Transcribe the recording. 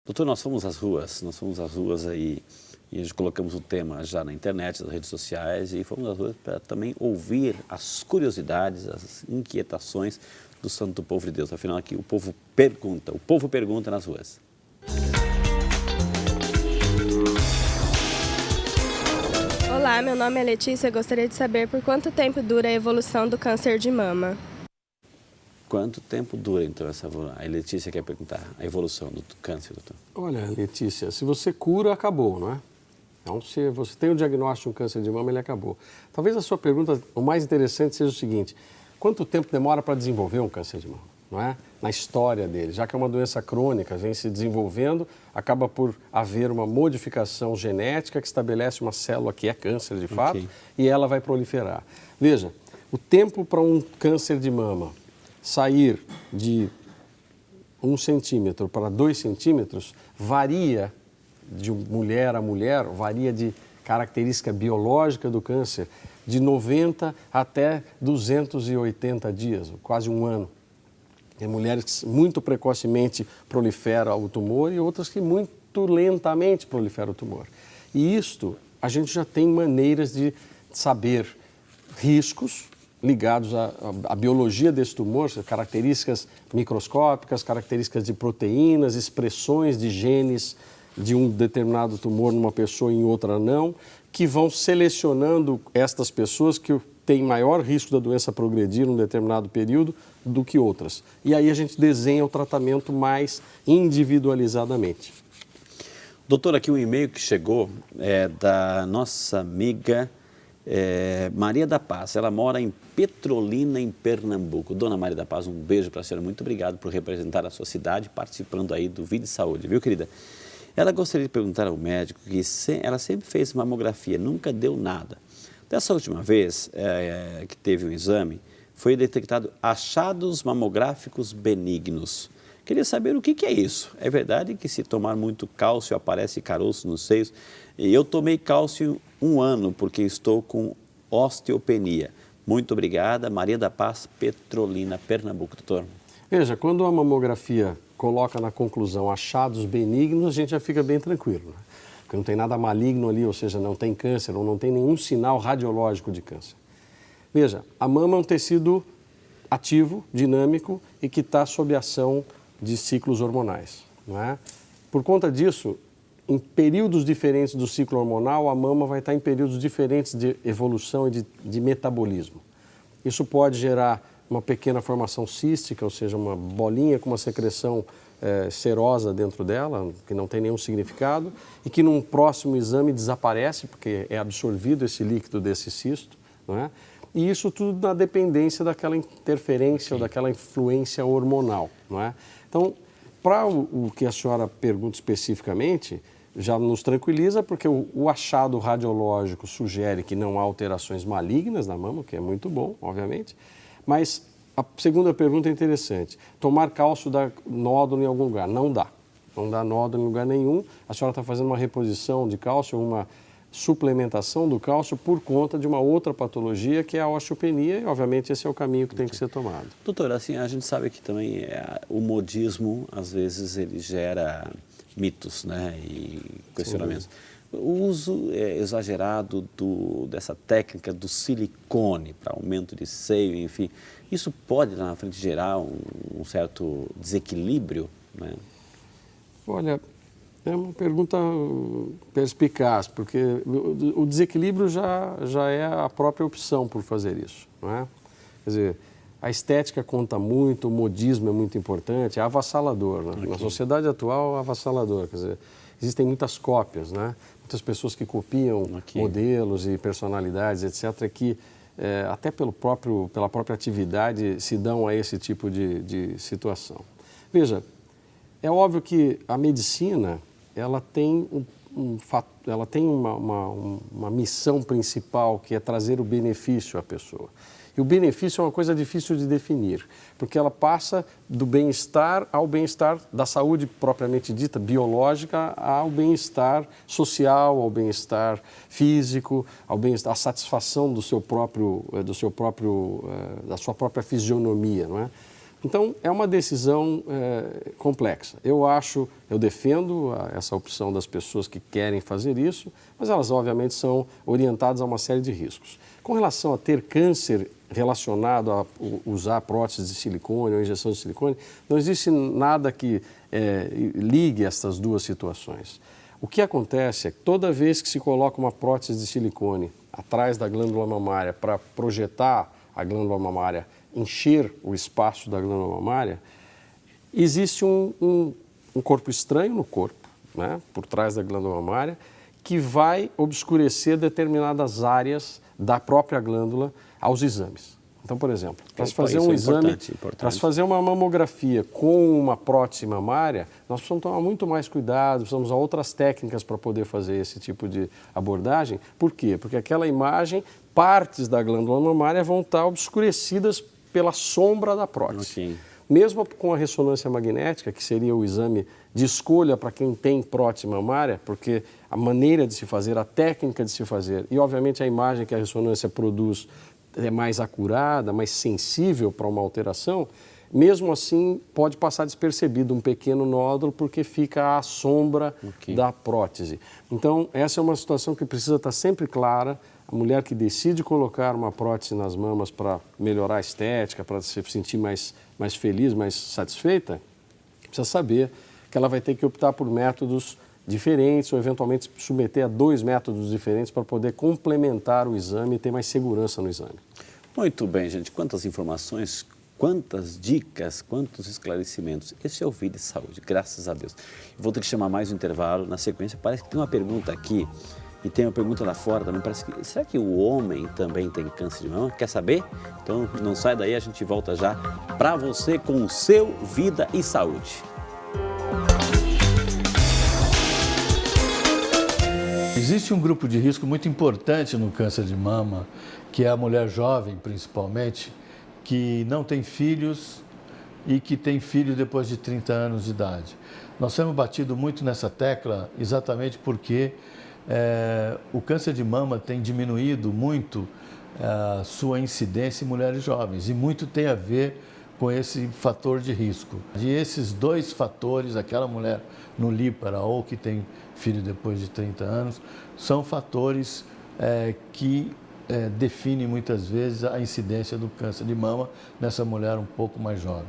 Doutor, nós fomos às ruas aí e colocamos o tema já na internet, nas redes sociais e fomos às ruas para também ouvir as curiosidades, as inquietações do Santo Povo de Deus. Afinal, aqui o povo pergunta nas ruas. Olá, meu nome é Letícia. Gostaria de saber por quanto tempo dura a evolução do câncer de mama. Quanto tempo dura, então, a Letícia quer perguntar, a evolução do câncer, doutor? Olha, Letícia, se você cura, acabou, não é? Então, se você tem o diagnóstico de um câncer de mama, ele acabou. Talvez a sua pergunta, o mais interessante, seja o seguinte: quanto tempo demora para desenvolver um câncer de mama, não é? Na história dele, já que é uma doença crônica, vem se desenvolvendo, acaba por haver uma modificação genética que estabelece uma célula que é câncer de fato, e ela vai proliferar. Veja, o tempo para um câncer de mama sair de 1 centímetro para 2 centímetros varia de mulher a mulher, varia de característica biológica do câncer, de 90 até 280 dias, quase um ano. Tem mulheres que muito precocemente proliferam o tumor e outras que muito lentamente proliferam o tumor. E isto, a gente já tem maneiras de saber riscos ligados à biologia desse tumor, características microscópicas, características de proteínas, expressões de genes de um determinado tumor numa pessoa e em outra não, que vão selecionando estas pessoas que têm maior risco da doença progredir num determinado período do que outras. E aí a gente desenha o tratamento mais individualizadamente. Doutor, aqui um e-mail que chegou é da nossa amiga Maria da Paz. Ela mora em Petrolina, em Pernambuco. Dona Maria da Paz, um beijo para a senhora. Muito obrigado por representar a sua cidade, participando aí do Vida e Saúde, viu, querida? Ela gostaria de perguntar ao médico que ela sempre fez mamografia, nunca deu nada. Dessa última vez que teve um exame, foi detectado achados mamográficos benignos. Queria saber o que é isso. É verdade que se tomar muito cálcio aparece caroço nos seios? E eu tomei cálcio 1 ano porque estou com osteopenia. Muito obrigada, Maria da Paz, Petrolina, Pernambuco, doutor. Veja, quando a mamografia coloca na conclusão achados benignos, a gente já fica bem tranquilo, né? Porque não tem nada maligno ali, ou seja, não tem câncer, ou não tem nenhum sinal radiológico de câncer. Veja, a mama é um tecido ativo, dinâmico e que está sob ação de ciclos hormonais, não é? Por conta disso, em períodos diferentes do ciclo hormonal, a mama vai estar em períodos diferentes de evolução e de metabolismo. Isso pode gerar uma pequena formação cística, ou seja, uma bolinha com uma secreção serosa dentro dela, que não tem nenhum significado, e que num próximo exame desaparece, porque é absorvido esse líquido desse cisto, não é? E isso tudo na dependência daquela interferência ou daquela influência hormonal, não é? Então, para o que a senhora pergunta especificamente, já nos tranquiliza, porque o achado radiológico sugere que não há alterações malignas na mama, o que é muito bom, obviamente. Mas a segunda pergunta é interessante. Tomar cálcio dá nódulo em algum lugar? Não dá. Não dá nódulo em lugar nenhum. A senhora está fazendo uma reposição de cálcio, uma suplementação do cálcio por conta de uma outra patologia, que é a osteopenia, e obviamente esse é o caminho que tem que ser tomado. Doutor, assim, a gente sabe que também o modismo, às vezes, ele gera mitos, né, e questionamentos. O uso exagerado dessa técnica do silicone para aumento de seio, enfim, isso pode lá na frente gerar um certo desequilíbrio, né? Olha, é uma pergunta perspicaz, porque o desequilíbrio já é a própria opção por fazer isso, não é? Quer dizer, a estética conta muito, o modismo é muito importante, é avassalador, né? Na sociedade atual é avassalador, quer dizer, existem muitas cópias, né? Muitas pessoas que copiam modelos e personalidades, etc., que até pela própria atividade se dão a esse tipo de situação. Veja, é óbvio que a medicina ela tem uma missão principal, que é trazer o benefício à pessoa. E o benefício é uma coisa difícil de definir, porque ela passa do bem-estar ao bem-estar da saúde propriamente dita, biológica, ao bem-estar social, ao bem-estar físico, ao bem-estar, à satisfação da sua própria fisionomia, não é? Então, é uma decisão complexa. Eu defendo essa opção das pessoas que querem fazer isso, mas elas, obviamente, são orientadas a uma série de riscos. Com relação a ter câncer relacionado a usar próteses de silicone ou injeção de silicone, não existe nada que ligue essas duas situações. O que acontece é que toda vez que se coloca uma prótese de silicone atrás da glândula mamária para projetar a glândula mamária, encher o espaço da glândula mamária, existe um corpo estranho no corpo, né, por trás da glândula mamária, que vai obscurecer determinadas áreas da própria glândula aos exames. Então, por exemplo, para se fazer um exame, para se fazer uma mamografia com uma prótese mamária, nós precisamos tomar muito mais cuidado, precisamos usar outras técnicas para poder fazer esse tipo de abordagem. Por quê? Porque aquela imagem, partes da glândula mamária vão estar obscurecidas pela sombra da prótese. Okay. Mesmo com a ressonância magnética, que seria o exame de escolha para quem tem prótese mamária, porque a maneira de se fazer, a técnica de se fazer e, obviamente, a imagem que a ressonância produz é mais acurada, mais sensível para uma alteração, mesmo assim pode passar despercebido um pequeno nódulo porque fica à sombra da prótese. Então, essa é uma situação que precisa estar sempre clara. A mulher que decide colocar uma prótese nas mamas para melhorar a estética, para se sentir mais feliz, mais satisfeita, precisa saber que ela vai ter que optar por métodos diferentes ou eventualmente submeter a 2 métodos diferentes para poder complementar o exame e ter mais segurança no exame. Muito bem, gente. Quantas informações, quantas dicas, quantos esclarecimentos. Esse é o Vida e Saúde, graças a Deus. Vou ter que chamar mais um intervalo. Na sequência, parece que tem uma pergunta aqui e tem uma pergunta lá fora também. Parece que, será que o homem também tem câncer de mama? Quer saber? Então não sai daí, a gente volta já para você com o seu Vida e Saúde. Existe um grupo de risco muito importante no câncer de mama, que é a mulher jovem, principalmente, que não tem filhos e que tem filho depois de 30 anos de idade. Nós temos batido muito nessa tecla exatamente porque o câncer de mama tem diminuído muito a sua incidência em mulheres jovens e muito tem a ver com esse fator de risco. E esses 2 fatores, aquela mulher nulípara ou que tem filho depois de 30 anos, são fatores que definem muitas vezes a incidência do câncer de mama nessa mulher um pouco mais jovem.